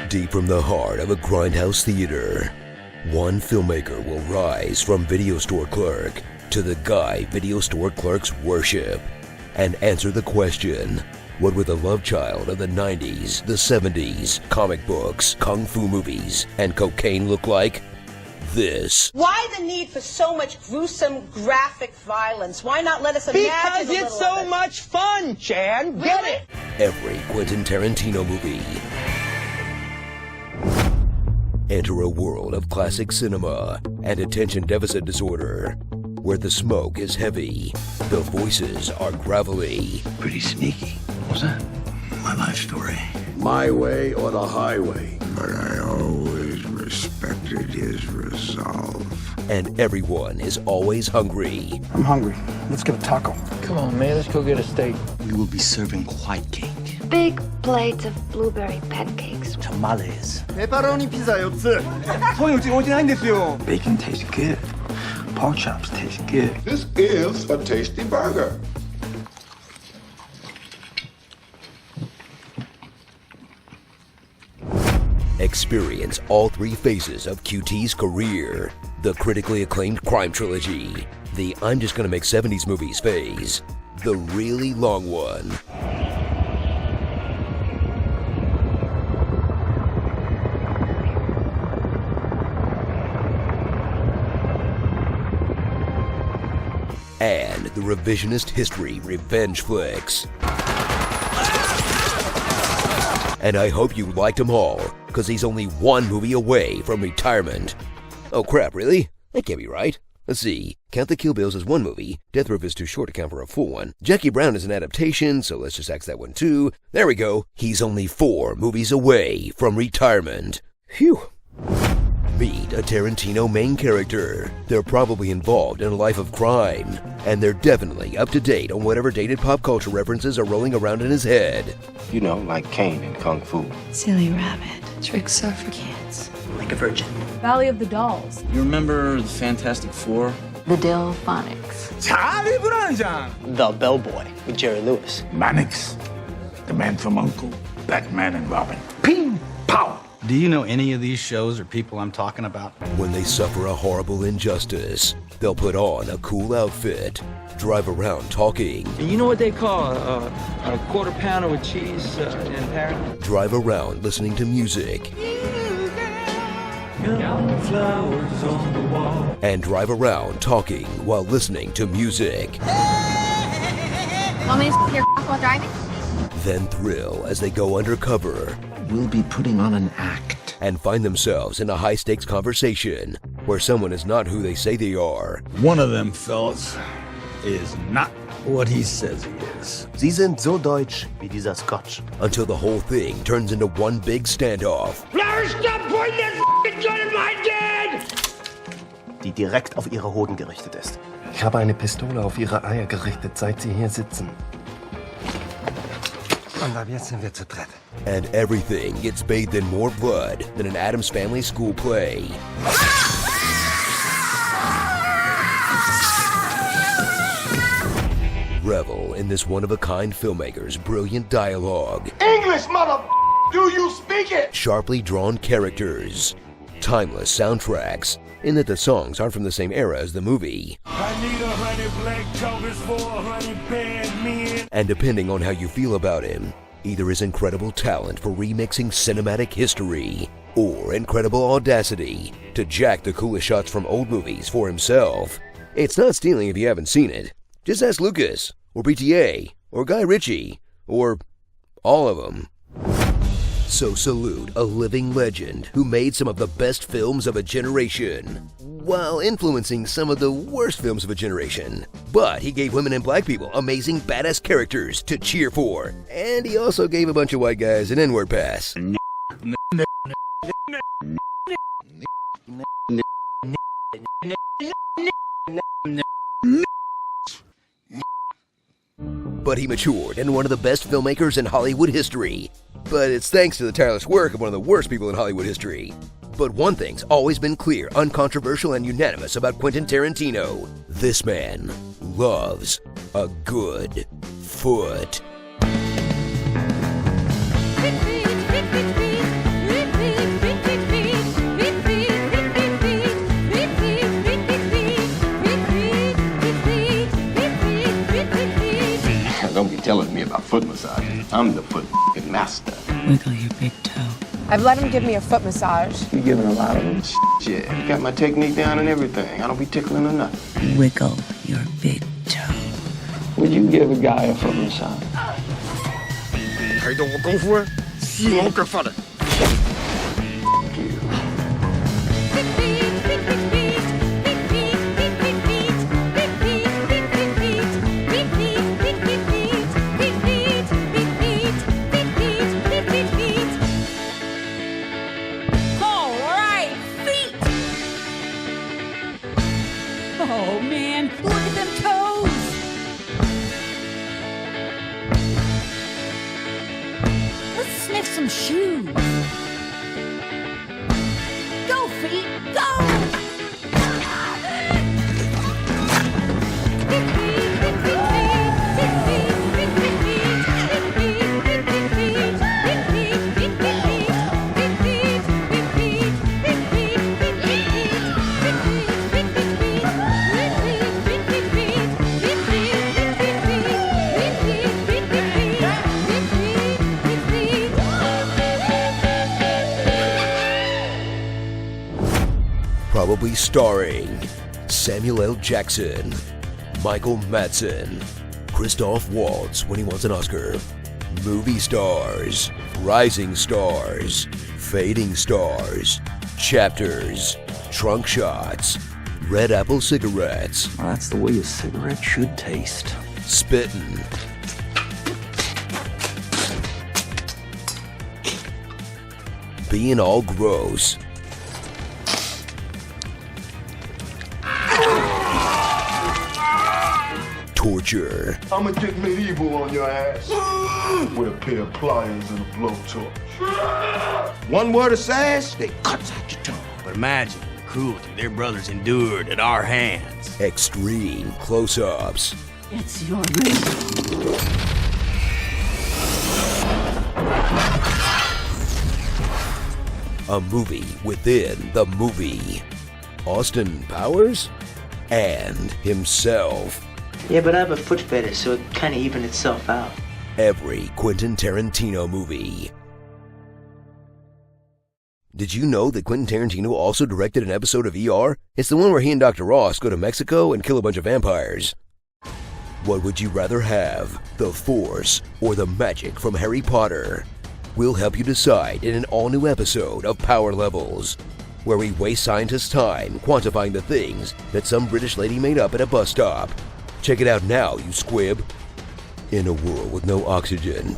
Deep from the heart of a grindhouse theater, one filmmaker will rise from video store clerk to the guy video store clerks worship and answer the question, what would the love child of the 90s, the 70s, comic books, kung fu movies, and cocaine look like? This. Why the need for so much gruesome, graphic violence? Why not let us imagine Because it's so much fun, Chan. Get it? Every Quentin Tarantino movie. Enter a world of classic cinema and attention deficit disorder, where the smoke is heavy, the voices are gravelly. Pretty sneaky. What was that? My life story. My way or the highway. But I always respected his resolve. And everyone is always hungry. I'm hungry. Let's get a taco. Come on, man. Let's go get a steak. We will be serving white cake. Big plates of blueberry pancakes. Tamales. Pepperoni pizza 4つ. 소용지 오진 않겠어요. Bacon tastes good. Pork chops taste good. This is a tasty burger. Experience all three phases of QT's career. The critically acclaimed crime trilogy, the I'm just gonna make 70s movies phase, the really long one. And the revisionist history revenge flicks. And I hope you liked them all, because he's only one movie away from retirement. Oh crap, really? That can't be right. Let's see. Count the Kill Bills as one movie. Death Roof is too short to count for a full one. Jackie Brown is an adaptation, so let's just axe that one too. There we go. He's only 4 movies away from retirement. Phew. Meet a Tarantino main character. They're probably involved in a life of crime, and they're definitely up to date on whatever dated pop culture references are rolling around in his head. You know, like Kane in Kung Fu. Silly rabbit. Tricks are for kids. Like a virgin. Valley of the Dolls. You remember the Fantastic Four? The Delphonics. 잘이 불안하잖아. The Bellboy with Jerry Lewis. Mannix, the man from U.N.C.L.E., Batman and Robin. Ping, pow. Do you know any of these shows or people I'm talking about? When they suffer a horrible injustice, they'll put on a cool outfit, drive around talking. And you know what they call a quarter pounder with cheese in Paris? Drive around listening to music. And drive around talking while listening to music. Want me to your while driving? Then thrill as they go undercover. We'll be putting on an act. And find themselves in a high-stakes conversation where someone is not who they say they are. One of them fellas is not what he says he is. Sie sind so deutsch wie dieser Scotch. Until the whole thing turns into one big standoff. Larry, stop pointing that f***ing gun at my dad! Die direkt auf ihre Hoden gerichtet ist. Ich habe eine Pistole auf ihre Eier gerichtet, seit sie hier sitzen. Und ab jetzt sind wir zu dritt. And everything gets bathed in more blood than an Addams Family school play. Revel in this one-of-a-kind filmmaker's brilliant dialogue. English, mother. Do you speak it? Sharply drawn characters. Timeless soundtracks, in that the songs aren't from the same era as the movie. I need 100 black jokers for 100 bad men. And depending on how you feel about him, either his incredible talent for remixing cinematic history, or incredible audacity to jack the coolest shots from old movies for himself. It's not stealing if you haven't seen it. Just ask Lucas, or BTA, or Guy Ritchie, or all of them. So salute a living legend who made some of the best films of a generation, while influencing some of the worst films of a generation. But he gave women and black people amazing badass characters to cheer for. And he also gave a bunch of white guys an N-word pass. But he matured into one of the best filmmakers in Hollywood history. But it's thanks to the tireless work of one of the worst people in Hollywood history. But one thing's always been clear, uncontroversial, and unanimous about Quentin Tarantino. This man loves a good foot. don't be telling me about foot massage. I'm the foot master. Wiggle your big toe. I've let him give me a foot massage. You giving a lot of them? Shit, you got my technique down and everything. I don't be tickling or nothing. Wiggle your big toe. Would you give a guy a foot massage? 睇到我功夫啊，試我腳法啊！ Oh man, look at them toes! Let's sniff some shoes. Go feet, go! Probably starring Samuel L. Jackson, Michael Madsen, Christoph Waltz when he wants an Oscar, movie stars, rising stars, fading stars, chapters, trunk shots, red apple cigarettes. Well, that's the way a cigarette should taste. Spittin'. Being all gross. Torture. I'ma get medieval on your ass with a pair of pliers and a blowtorch. One word of sass, they cuts out your tongue. But imagine the cruelty their brothers endured at our hands. Extreme close-ups. It's your ring. A movie within the movie. Austin Powers and himself. Yeah, but I have a foot fetish, so it kind of evened itself out. Every Quentin Tarantino movie. Did you know that Quentin Tarantino also directed an episode of ER? It's the one where he and Dr. Ross go to Mexico and kill a bunch of vampires. What would you rather have, the Force or the magic from Harry Potter? We'll help you decide in an all-new episode of Power Levels, where we waste scientists' time quantifying the things that some British lady made up at a bus stop. Check it out now, you squib. In a world with no oxygen.